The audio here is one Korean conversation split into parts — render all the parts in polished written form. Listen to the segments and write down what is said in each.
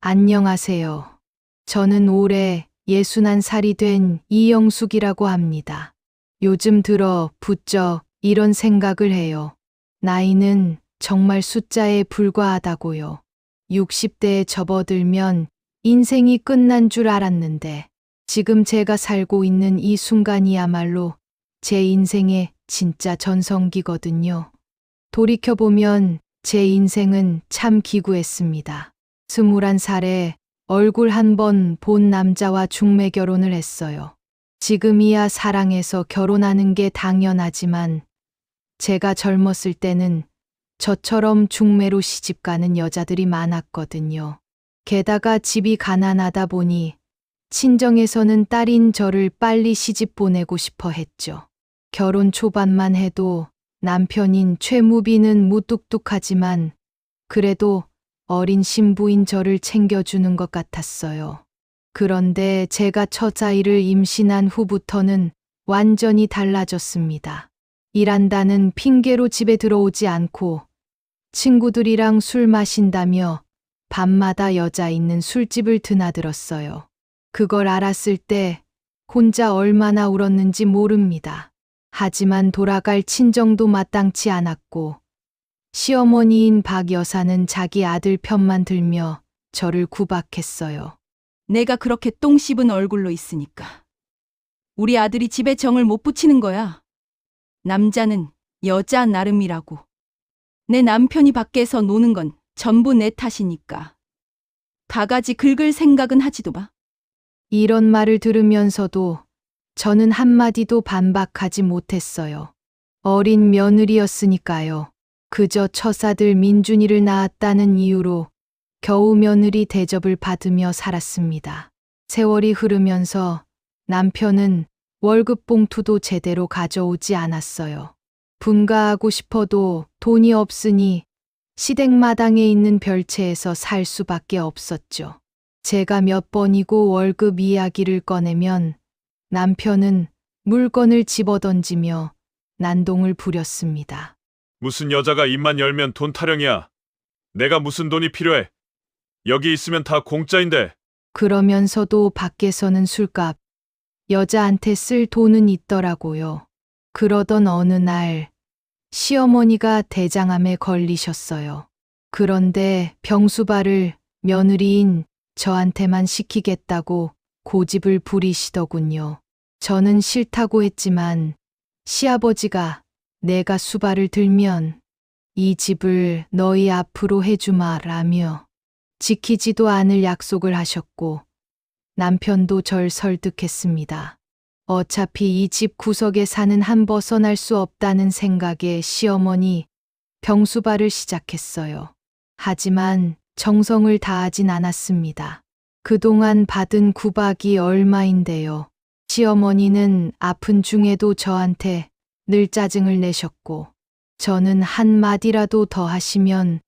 안녕하세요. 저는 올해 61살이 된 이영숙이라고 합니다. 요즘 들어 부쩍 이런 생각을 해요. 나이는 정말 숫자에 불과하다고요. 60대에 접어들면 인생이 끝난 줄 알았는데 지금 제가 살고 있는 이 순간이야말로 제 인생의 진짜 전성기거든요. 돌이켜보면 제 인생은 참 기구했습니다. 21살에 얼굴 한 번 본 남자와 중매 결혼을 했어요. 지금이야 사랑해서 결혼하는 게 당연하지만 제가 젊었을 때는 저처럼 중매로 시집 가는 여자들이 많았거든요. 게다가 집이 가난하다 보니 친정에서는 딸인 저를 빨리 시집 보내고 싶어 했죠. 결혼 초반만 해도 남편인 최무비는 무뚝뚝하지만 그래도 어린 신부인 저를 챙겨주는 것 같았어요. 그런데 제가 처자일을 임신한 후부터는 완전히 달라졌습니다. 일한다는 핑계로 집에 들어오지 않고 친구들이랑 술 마신다며 밤마다 여자 있는 술집을 드나들었어요. 그걸 알았을 때 혼자 얼마나 울었는지 모릅니다. 하지만 돌아갈 친정도 마땅치 않았고 시어머니인 박 여사는 자기 아들 편만 들며 저를 구박했어요. 내가 그렇게 똥 씹은 얼굴로 있으니까 우리 아들이 집에 정을 못 붙이는 거야. 남자는 여자 나름이라고. 내 남편이 밖에서 노는 건 전부 내 탓이니까. 바가지 긁을 생각은 하지도 마. 이런 말을 들으면서도 저는 한마디도 반박하지 못했어요. 어린 며느리였으니까요. 그저 처사들 민준이를 낳았다는 이유로 겨우 며느리 대접을 받으며 살았습니다. 세월이 흐르면서 남편은 월급 봉투도 제대로 가져오지 않았어요. 분가하고 싶어도 돈이 없으니 시댁마당에 있는 별채에서 살 수밖에 없었죠. 제가 몇 번이고 월급 이야기를 꺼내면 남편은 물건을 집어던지며 난동을 부렸습니다. 무슨 여자가 입만 열면 돈 타령이야. 내가 무슨 돈이 필요해. 여기 있으면 다 공짜인데. 그러면서도 밖에서는 술값, 여자한테 쓸 돈은 있더라고요. 그러던 어느 날 시어머니가 대장암에 걸리셨어요. 그런데 병수발을 며느리인 저한테만 시키겠다고 고집을 부리시더군요. 저는 싫다고 했지만 시아버지가 내가 수발을 들면 이 집을 너희 앞으로 해주마라며 지키지도 않을 약속을 하셨고 남편도 절 설득했습니다. 어차피 이 집 구석에 사는 한 벗어날 수 없다는 생각에 시어머니 병수발을 시작했어요. 하지만 정성을 다하진 않았습니다. 그동안 받은 구박이 얼마인데요. 시어머니는 아픈 중에도 저한테 늘 짜증을 내셨고 저는 한마디라도 더 하시면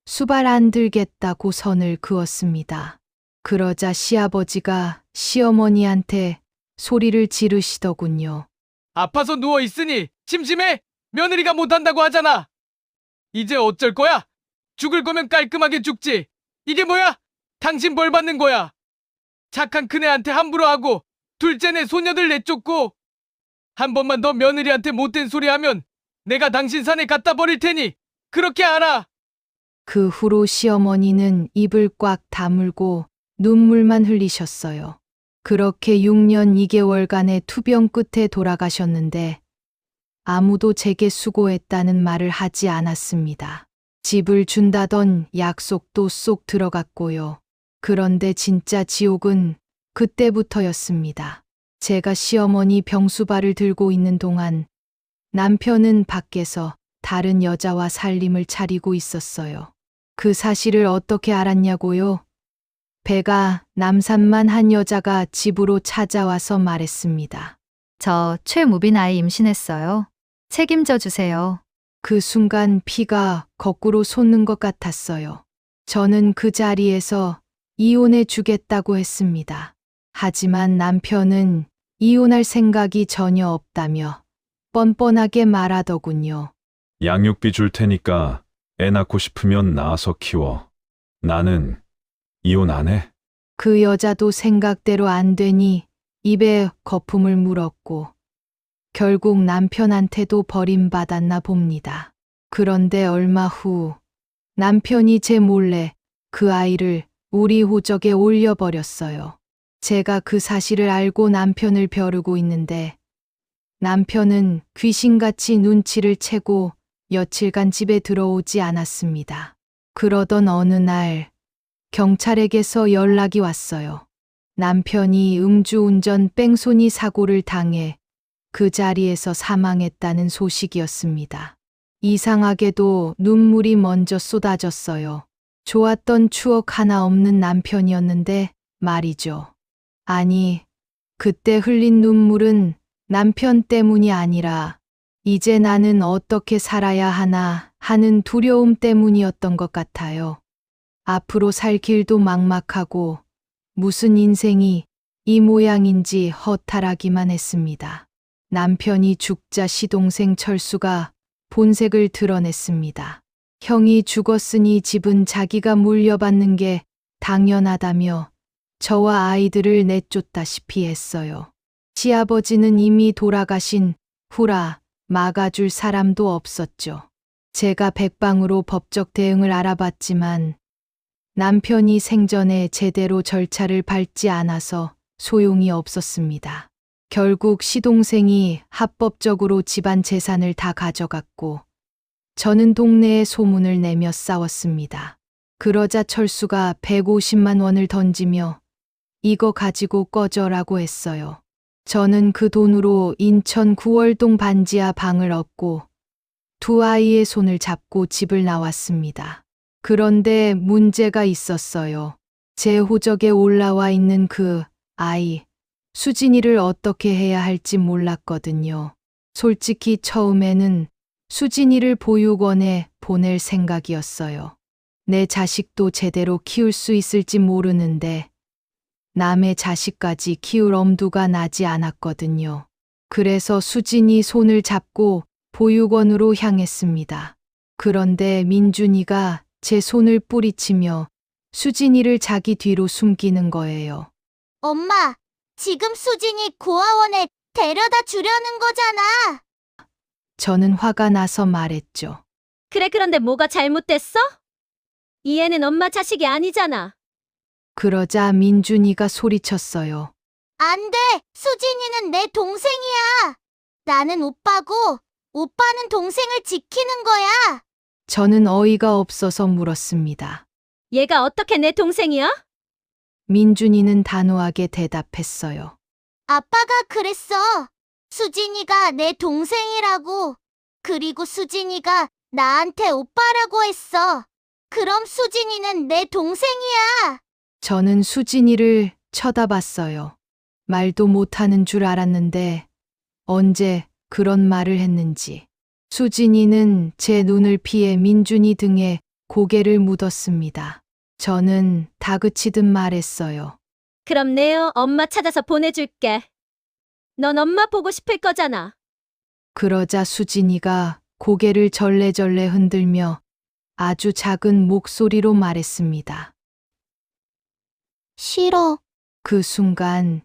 수발 안 들겠다고 선을 그었습니다. 그러자 시아버지가 시어머니한테 소리를 지르시더군요. 아파서 누워 있으니 심심해? 며느리가 못한다고 하잖아. 이제 어쩔 거야? 죽을 거면 깔끔하게 죽지. 이게 뭐야? 당신 벌 받는 거야. 착한 큰애한테 함부로 하고 둘째네 소녀들 내쫓고 한 번만 더 며느리한테 못된 소리 하면 내가 당신 산에 갖다 버릴 테니 그렇게 알아. 그 후로 시어머니는 입을 꽉 다물고 눈물만 흘리셨어요. 그렇게 6년 2개월간의 투병 끝에 돌아가셨는데 아무도 제게 수고했다는 말을 하지 않았습니다. 집을 준다던 약속도 쏙 들어갔고요. 그런데 진짜 지옥은 그때부터였습니다. 제가 시어머니 병수발을 들고 있는 동안 남편은 밖에서 다른 여자와 살림을 차리고 있었어요. 그 사실을 어떻게 알았냐고요? 배가 남산만 한 여자가 집으로 찾아와서 말했습니다. 저 최무빈 아이 임신했어요. 책임져 주세요. 그 순간 피가 거꾸로 솟는 것 같았어요. 저는 그 자리에서 이혼해 주겠다고 했습니다. 하지만 남편은 이혼할 생각이 전혀 없다며 뻔뻔하게 말하더군요. 양육비 줄 테니까 애 낳고 싶으면 낳아서 키워. 나는 이혼 안 해? 그 여자도 생각대로 안 되니 입에 거품을 물었고 결국 남편한테도 버림받았나 봅니다. 그런데 얼마 후 남편이 제 몰래 그 아이를 우리 호적에 올려버렸어요. 제가 그 사실을 알고 남편을 벼르고 있는데 남편은 귀신같이 눈치를 채고 며칠간 집에 들어오지 않았습니다. 그러던 어느 날 경찰에게서 연락이 왔어요. 남편이 음주운전 뺑소니 사고를 당해 그 자리에서 사망했다는 소식이었습니다. 이상하게도 눈물이 먼저 쏟아졌어요. 좋았던 추억 하나 없는 남편이었는데 말이죠. 아니, 그때 흘린 눈물은 남편 때문이 아니라 이제 나는 어떻게 살아야 하나 하는 두려움 때문이었던 것 같아요. 앞으로 살 길도 막막하고 무슨 인생이 이 모양인지 허탈하기만 했습니다. 남편이 죽자 시동생 철수가 본색을 드러냈습니다. 형이 죽었으니 집은 자기가 물려받는 게 당연하다며 저와 아이들을 내쫓다시피 했어요. 시아버지는 이미 돌아가신 후라 막아줄 사람도 없었죠. 제가 백방으로 법적 대응을 알아봤지만 남편이 생전에 제대로 절차를 밟지 않아서 소용이 없었습니다. 결국 시동생이 합법적으로 집안 재산을 다 가져갔고 저는 동네에 소문을 내며 싸웠습니다. 그러자 철수가 150만 원을 던지며 이거 가지고 꺼져라고 했어요. 저는 그 돈으로 인천 구월동 반지하 방을 얻고 두 아이의 손을 잡고 집을 나왔습니다. 그런데 문제가 있었어요. 제 호적에 올라와 있는 그 아이, 수진이를 어떻게 해야 할지 몰랐거든요. 솔직히 처음에는 수진이를 보육원에 보낼 생각이었어요. 내 자식도 제대로 키울 수 있을지 모르는데 남의 자식까지 키울 엄두가 나지 않았거든요. 그래서 수진이 손을 잡고 보육원으로 향했습니다. 그런데 민준이가 제 손을 뿌리치며 수진이를 자기 뒤로 숨기는 거예요. 엄마, 지금 수진이 고아원에 데려다 주려는 거잖아. 저는 화가 나서 말했죠. 그래, 그런데 뭐가 잘못됐어? 이 애는 엄마 자식이 아니잖아. 그러자 민준이가 소리쳤어요. 안 돼! 수진이는 내 동생이야! 나는 오빠고, 오빠는 동생을 지키는 거야! 저는 어이가 없어서 물었습니다. 얘가 어떻게 내 동생이야? 민준이는 단호하게 대답했어요. 아빠가 그랬어. 수진이가 내 동생이라고. 그리고 수진이가 나한테 오빠라고 했어. 그럼 수진이는 내 동생이야. 저는 수진이를 쳐다봤어요. 말도 못하는 줄 알았는데 언제 그런 말을 했는지. 수진이는 제 눈을 피해 민준이 등에 고개를 묻었습니다. 저는 다그치듯 말했어요. 그럼 내요, 엄마 찾아서 보내줄게. 넌 엄마 보고 싶을 거잖아. 그러자 수진이가 고개를 절레절레 흔들며 아주 작은 목소리로 말했습니다. 싫어. 그 순간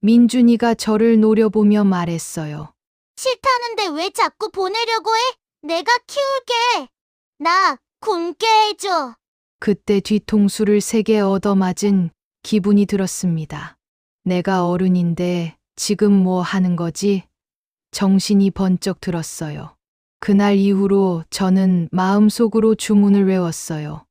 민준이가 저를 노려보며 말했어요. 싫다는데 왜 자꾸 보내려고 해? 내가 키울게. 나 굶게 해줘. 그때 뒤통수를 세게 얻어맞은 기분이 들었습니다. 내가 어른인데 지금 뭐 하는 거지? 정신이 번쩍 들었어요. 그날 이후로 저는 마음속으로 주문을 외웠어요.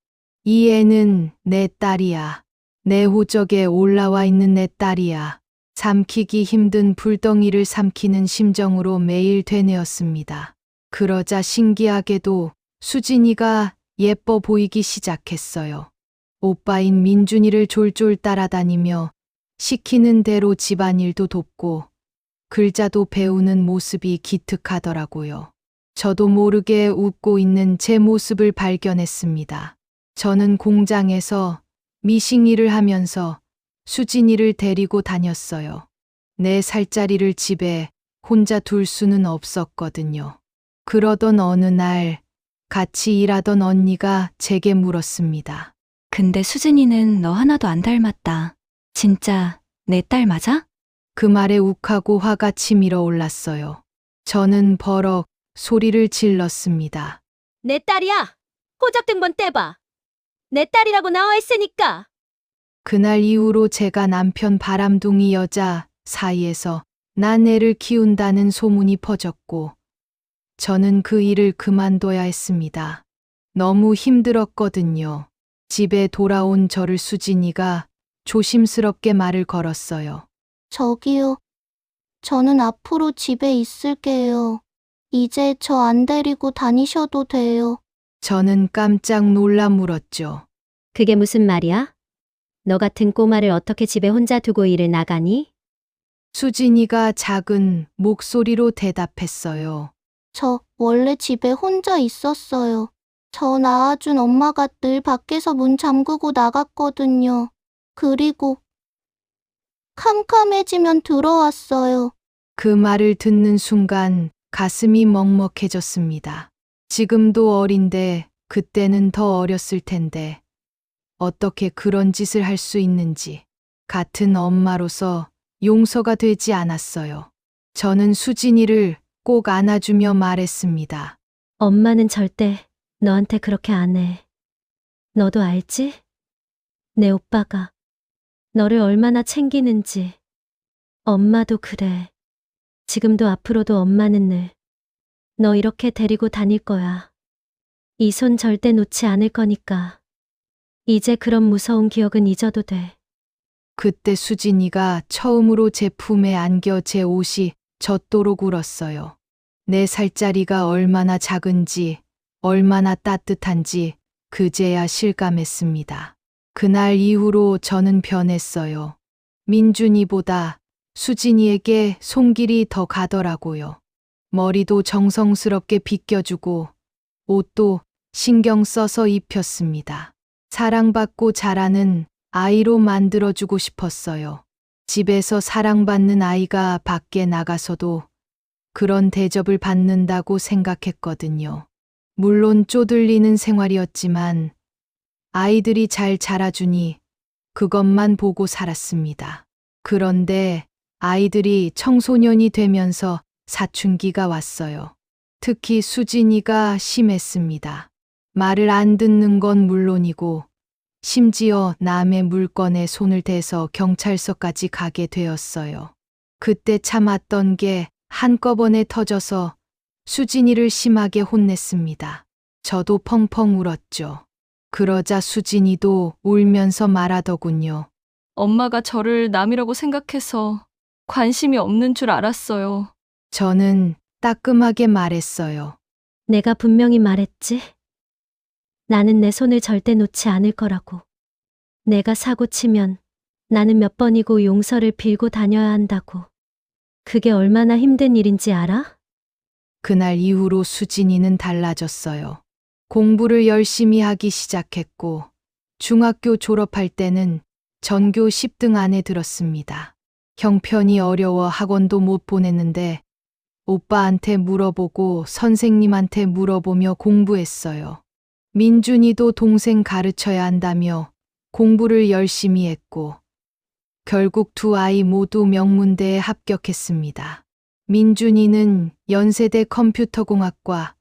이 애는 내 딸이야. 내 호적에 올라와 있는 내 딸이야. 삼키기 힘든 불덩이를 삼키는 심정으로 매일 되뇌었습니다. 그러자 신기하게도 수진이가 예뻐 보이기 시작했어요. 오빠인 민준이를 졸졸 따라다니며 시키는 대로 집안일도 돕고 글자도 배우는 모습이 기특하더라고요. 저도 모르게 웃고 있는 제 모습을 발견했습니다. 저는 공장에서 미싱 일을 하면서 수진이를 데리고 다녔어요. 4살짜리를 집에 혼자 둘 수는 없었거든요. 그러던 어느 날 같이 일하던 언니가 제게 물었습니다. 근데 수진이는 너 하나도 안 닮았다. 진짜 내 딸 맞아? 그 말에 욱하고 화가 치밀어 올랐어요. 저는 버럭 소리를 질렀습니다. 내 딸이야. 호적등본 떼봐. 내 딸이라고 나와 있으니까. 그날 이후로 제가 남편 바람둥이 여자 사이에서 난 애를 키운다는 소문이 퍼졌고, 저는 그 일을 그만둬야 했습니다. 너무 힘들었거든요. 집에 돌아온 저를 수진이가 조심스럽게 말을 걸었어요. 저기요. 저는 앞으로 집에 있을게요. 이제 저 안 데리고 다니셔도 돼요. 저는 깜짝 놀라 물었죠. 그게 무슨 말이야? 너 같은 꼬마를 어떻게 집에 혼자 두고 일을 나가니? 수진이가 작은 목소리로 대답했어요. 저 원래 집에 혼자 있었어요. 저 낳아준 엄마가 늘 밖에서 문 잠그고 나갔거든요. 그리고 캄캄해지면 들어왔어요. 그 말을 듣는 순간 가슴이 먹먹해졌습니다. 지금도 어린데 그때는 더 어렸을 텐데 어떻게 그런 짓을 할 수 있는지 같은 엄마로서 용서가 되지 않았어요. 저는 수진이를 꼭 안아주며 말했습니다. 엄마는 절대 너한테 그렇게 안 해. 너도 알지? 내 오빠가 너를 얼마나 챙기는지. 엄마도 그래. 지금도 앞으로도 엄마는 늘 너 이렇게 데리고 다닐 거야. 이 손 절대 놓지 않을 거니까. 이제 그런 무서운 기억은 잊어도 돼. 그때 수진이가 처음으로 제 품에 안겨 제 옷이 젖도록 울었어요. 4살짜리가 얼마나 작은지, 얼마나 따뜻한지 그제야 실감했습니다. 그날 이후로 저는 변했어요. 민준이보다 수진이에게 손길이 더 가더라고요. 머리도 정성스럽게 빗겨주고 옷도 신경 써서 입혔습니다. 사랑받고 자라는 아이로 만들어주고 싶었어요. 집에서 사랑받는 아이가 밖에 나가서도 그런 대접을 받는다고 생각했거든요. 물론 쪼들리는 생활이었지만 아이들이 잘 자라주니 그것만 보고 살았습니다. 그런데 아이들이 청소년이 되면서 사춘기가 왔어요. 특히 수진이가 심했습니다. 말을 안 듣는 건 물론이고 심지어 남의 물건에 손을 대서 경찰서까지 가게 되었어요. 그때 참았던 게 한꺼번에 터져서 수진이를 심하게 혼냈습니다. 저도 펑펑 울었죠. 그러자 수진이도 울면서 말하더군요. 엄마가 저를 남이라고 생각해서 관심이 없는 줄 알았어요. 저는 따끔하게 말했어요. 내가 분명히 말했지. 나는 내 손을 절대 놓지 않을 거라고. 내가 사고 치면 나는 몇 번이고 용서를 빌고 다녀야 한다고. 그게 얼마나 힘든 일인지 알아? 그날 이후로 수진이는 달라졌어요. 공부를 열심히 하기 시작했고 중학교 졸업할 때는 전교 10등 안에 들었습니다. 형편이 어려워 학원도 못 보냈는데 오빠한테 물어보고 선생님한테 물어보며 공부했어요. 민준이도 동생 가르쳐야 한다며 공부를 열심히 했고 결국 두 아이 모두 명문대에 합격했습니다. 민준이는 연세대 컴퓨터공학과,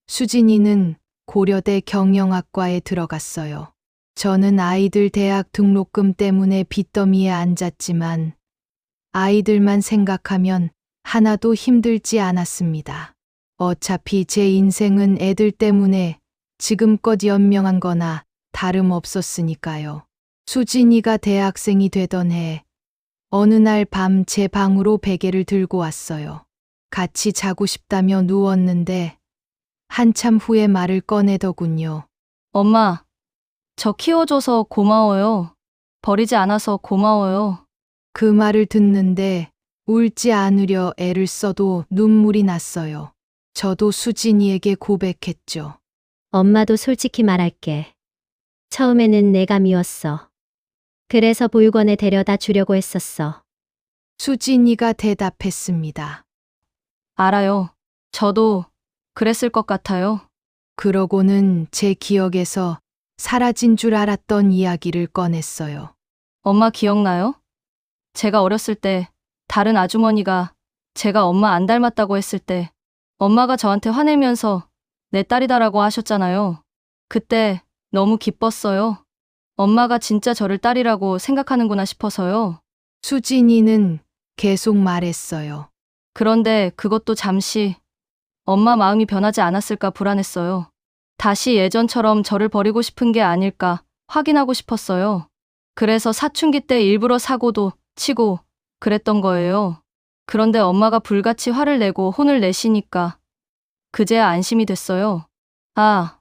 수진이는 고려대 경영학과에 들어갔어요. 저는 아이들 대학 등록금 때문에 빚더미에 앉았지만 아이들만 생각하면 하나도 힘들지 않았습니다. 어차피 제 인생은 애들 때문에 지금껏 연명한 거나 다름없었으니까요. 수진이가 대학생이 되던 해 어느 날 밤 제 방으로 베개를 들고 왔어요. 같이 자고 싶다며 누웠는데 한참 후에 말을 꺼내더군요. 엄마, 저 키워줘서 고마워요. 버리지 않아서 고마워요. 그 말을 듣는데 울지 않으려 애를 써도 눈물이 났어요. 저도 수진이에게 고백했죠. 엄마도 솔직히 말할게. 처음에는 내가 미웠어. 그래서 보육원에 데려다 주려고 했었어. 수진이가 대답했습니다. 알아요. 저도 그랬을 것 같아요. 그러고는 제 기억에서 사라진 줄 알았던 이야기를 꺼냈어요. 엄마 기억나요? 제가 어렸을 때 다른 아주머니가 제가 엄마 안 닮았다고 했을 때 엄마가 저한테 화내면서 내 딸이다라고 하셨잖아요. 그때 너무 기뻤어요. 엄마가 진짜 저를 딸이라고 생각하는구나 싶어서요. 수진이는 계속 말했어요. 그런데 그것도 잠시 엄마 마음이 변하지 않았을까 불안했어요. 다시 예전처럼 저를 버리고 싶은 게 아닐까 확인하고 싶었어요. 그래서 사춘기 때 일부러 사고도 치고 그랬던 거예요. 그런데 엄마가 불같이 화를 내고 혼을 내시니까 그제야 안심이 됐어요. 아,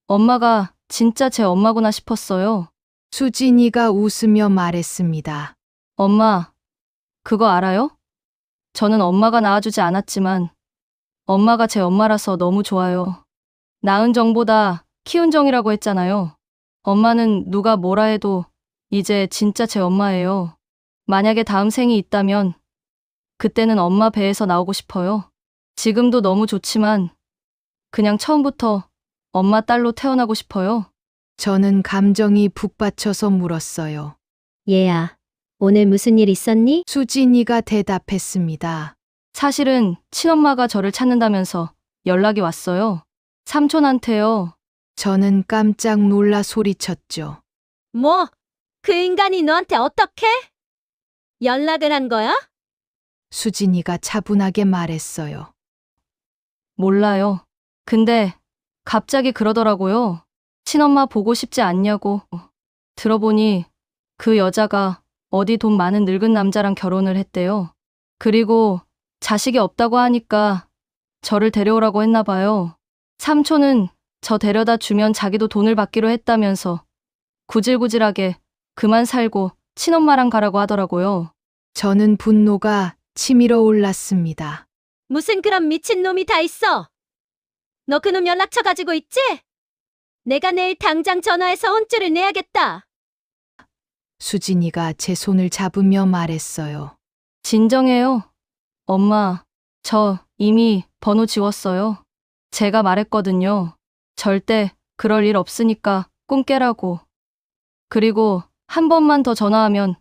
엄마가 진짜 제 엄마구나 싶었어요. 수진이가 웃으며 말했습니다. 엄마, 그거 알아요? 저는 엄마가 낳아주지 않았지만 엄마가 제 엄마라서 너무 좋아요. 낳은 정보다 키운 정이라고 했잖아요. 엄마는 누가 뭐라 해도 이제 진짜 제 엄마예요. 만약에 다음 생이 있다면 그때는 엄마 배에서 나오고 싶어요. 지금도 너무 좋지만 그냥 처음부터 엄마 딸로 태어나고 싶어요. 저는 감정이 북받쳐서 물었어요. 얘야, 오늘 무슨 일 있었니? 수진이가 대답했습니다. 사실은 친엄마가 저를 찾는다면서 연락이 왔어요. 삼촌한테요. 저는 깜짝 놀라 소리쳤죠. 뭐? 그 인간이 너한테 어떻게? 연락을 한 거야? 수진이가 차분하게 말했어요. 몰라요. 근데 갑자기 그러더라고요. 친엄마 보고 싶지 않냐고. 들어보니 그 여자가 어디 돈 많은 늙은 남자랑 결혼을 했대요. 그리고 자식이 없다고 하니까 저를 데려오라고 했나 봐요. 삼촌은 저 데려다 주면 자기도 돈을 받기로 했다면서 구질구질하게 그만 살고 친엄마랑 가라고 하더라고요. 저는 분노가 치밀어 올랐습니다. 무슨 그런 미친놈이 다 있어? 너 그놈 연락처 가지고 있지? 내가 내일 당장 전화해서 혼쭐을 내야겠다. 수진이가 제 손을 잡으며 말했어요. 진정해요. 엄마, 저 이미 번호 지웠어요. 제가 말했거든요. 절대 그럴 일 없으니까 꿈 깨라고. 그리고 한 번만 더 전화하면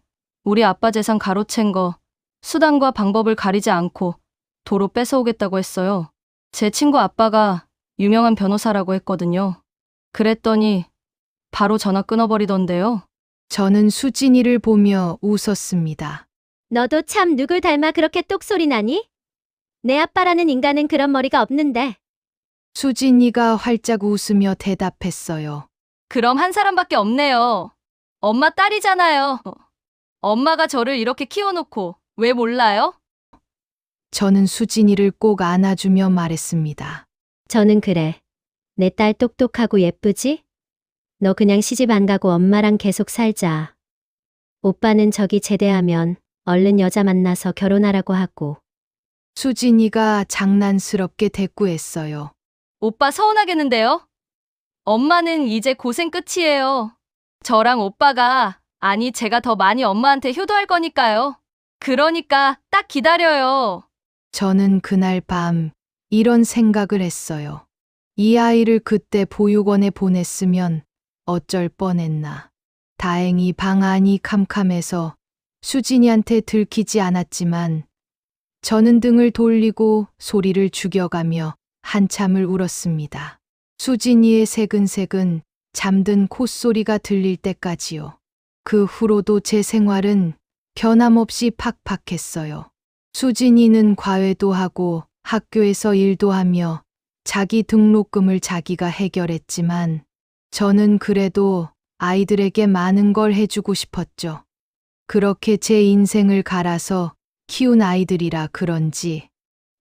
우리 아빠 재산 가로챈 거 수단과 방법을 가리지 않고 도로 뺏어오겠다고 했어요. 제 친구 아빠가 유명한 변호사라고 했거든요. 그랬더니 바로 전화 끊어버리던데요. 저는 수진이를 보며 웃었습니다. 너도 참 누굴 닮아 그렇게 똑소리 나니? 내 아빠라는 인간은 그런 머리가 없는데. 수진이가 활짝 웃으며 대답했어요. 그럼 한 사람밖에 없네요. 엄마 딸이잖아요. 엄마가 저를 이렇게 키워놓고 왜 몰라요? 저는 수진이를 꼭 안아주며 말했습니다. 저는 그래. 내 딸 똑똑하고 예쁘지? 너 그냥 시집 안 가고 엄마랑 계속 살자. 오빠는 저기 제대하면 얼른 여자 만나서 결혼하라고 하고. 수진이가 장난스럽게 대꾸했어요. 오빠 서운하겠는데요? 엄마는 이제 고생 끝이에요. 저랑 오빠가, 아니 제가 더 많이 엄마한테 효도할 거니까요. 그러니까 딱 기다려요. 저는 그날 밤 이런 생각을 했어요. 이 아이를 그때 보육원에 보냈으면 어쩔 뻔했나. 다행히 방 안이 캄캄해서 수진이한테 들키지 않았지만 저는 등을 돌리고 소리를 죽여가며 한참을 울었습니다. 수진이의 새근새근 잠든 콧소리가 들릴 때까지요. 그 후로도 제 생활은 변함없이 팍팍했어요. 수진이는 과외도 하고 학교에서 일도 하며 자기 등록금을 자기가 해결했지만 저는 그래도 아이들에게 많은 걸 해주고 싶었죠. 그렇게 제 인생을 갈아서 키운 아이들이라 그런지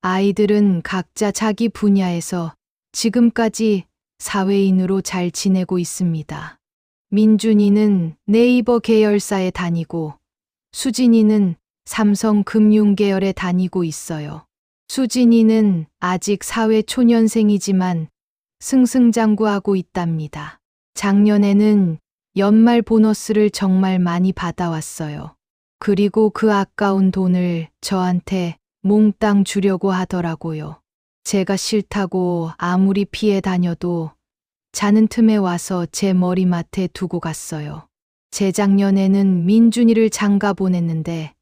아이들은 각자 자기 분야에서 지금까지 사회인으로 잘 지내고 있습니다. 민준이는 네이버 계열사에 다니고 수진이는 삼성 금융 계열에 다니고 있어요. 수진이는 아직 사회 초년생이지만 승승장구하고 있답니다. 작년에는 연말 보너스를 정말 많이 받아왔어요. 그리고 그 아까운 돈을 저한테 몽땅 주려고 하더라고요. 제가 싫다고 아무리 피해 다녀도 자는 틈에 와서 제 머리맡에 두고 갔어요. 재작년에는 민준이를 장가 보냈는데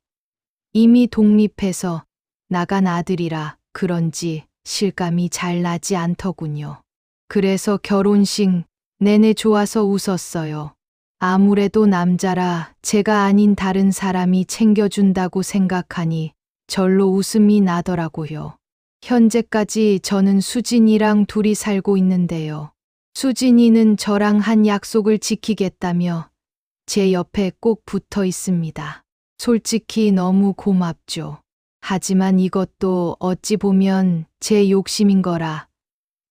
이미 독립해서 나간 아들이라 그런지 실감이 잘 나지 않더군요. 그래서 결혼식 내내 좋아서 웃었어요. 아무래도 남자라 제가 아닌 다른 사람이 챙겨준다고 생각하니 절로 웃음이 나더라고요. 현재까지 저는 수진이랑 둘이 살고 있는데요. 수진이는 저랑 한 약속을 지키겠다며 제 옆에 꼭 붙어 있습니다. 솔직히 너무 고맙죠. 하지만 이것도 어찌 보면 제 욕심인 거라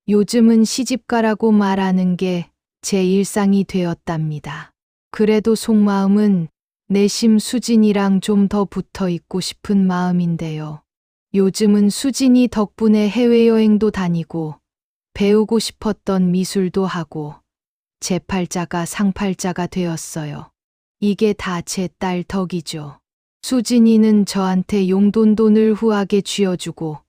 요즘은 시집가라고 말하는 게 제 일상이 되었답니다. 그래도 속마음은 내심 수진이랑 좀 더 붙어 있고 싶은 마음인데요. 요즘은 수진이 덕분에 해외여행도 다니고 배우고 싶었던 미술도 하고 제 팔자가 상팔자가 되었어요. 이게 다 제 딸 덕이죠. 수진이는 저한테 용돈도 늘 후하게 쥐어주고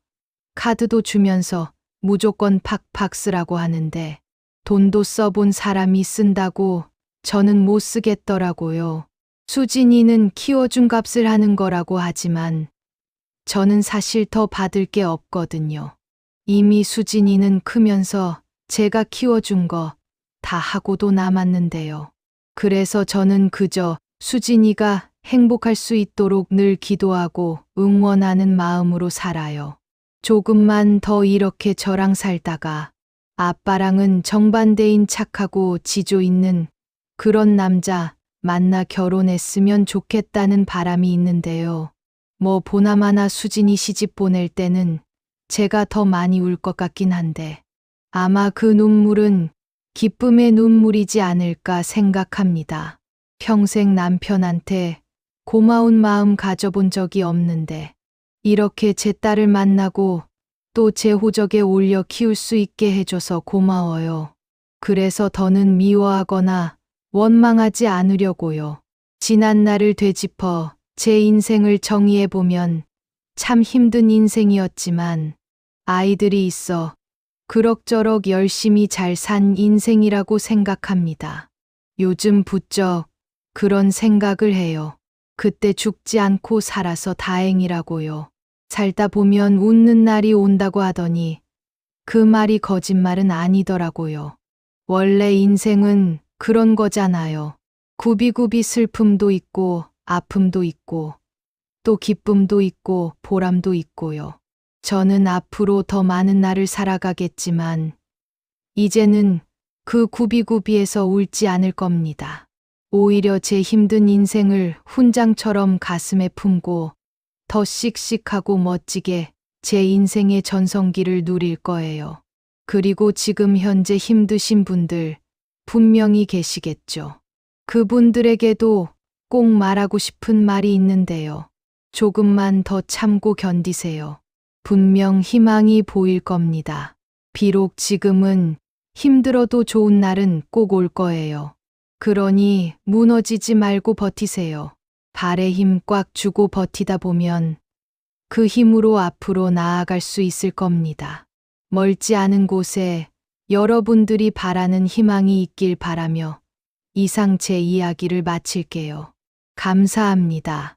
카드도 주면서 무조건 팍팍 쓰라고 하는데 돈도 써본 사람이 쓴다고 저는 못 쓰겠더라고요. 수진이는 키워준 값을 하는 거라고 하지만 저는 사실 더 받을 게 없거든요. 이미 수진이는 크면서 제가 키워준 거 다 하고도 남았는데요. 그래서 저는 그저 수진이가 행복할 수 있도록 늘 기도하고 응원하는 마음으로 살아요. 조금만 더 이렇게 저랑 살다가 아빠랑은 정반대인 착하고 지조 있는 그런 남자 만나 결혼했으면 좋겠다는 바람이 있는데요. 뭐 보나마나 수진이 시집 보낼 때는 제가 더 많이 울 것 같긴 한데 아마 그 눈물은 기쁨의 눈물이지 않을까 생각합니다. 평생 남편한테 고마운 마음 가져본 적이 없는데 이렇게 제 딸을 만나고 또 제 호적에 올려 키울 수 있게 해줘서 고마워요. 그래서 더는 미워하거나 원망하지 않으려고요. 지난 날을 되짚어 제 인생을 정의해보면 참 힘든 인생이었지만 아이들이 있어 그럭저럭 열심히 잘 산 인생이라고 생각합니다. 요즘 부쩍 그런 생각을 해요. 그때 죽지 않고 살아서 다행이라고요. 살다 보면 웃는 날이 온다고 하더니 그 말이 거짓말은 아니더라고요. 원래 인생은 그런 거잖아요. 굽이굽이 슬픔도 있고 아픔도 있고 또 기쁨도 있고 보람도 있고요. 저는 앞으로 더 많은 날을 살아가겠지만 이제는 그 굽이굽이에서 울지 않을 겁니다. 오히려 제 힘든 인생을 훈장처럼 가슴에 품고 더 씩씩하고 멋지게 제 인생의 전성기를 누릴 거예요. 그리고 지금 현재 힘드신 분들 분명히 계시겠죠. 그분들에게도 꼭 말하고 싶은 말이 있는데요. 조금만 더 참고 견디세요. 분명 희망이 보일 겁니다. 비록 지금은 힘들어도 좋은 날은 꼭 올 거예요. 그러니 무너지지 말고 버티세요. 발에 힘 꽉 주고 버티다 보면 그 힘으로 앞으로 나아갈 수 있을 겁니다. 멀지 않은 곳에 여러분들이 바라는 희망이 있길 바라며 이상 제 이야기를 마칠게요. 감사합니다.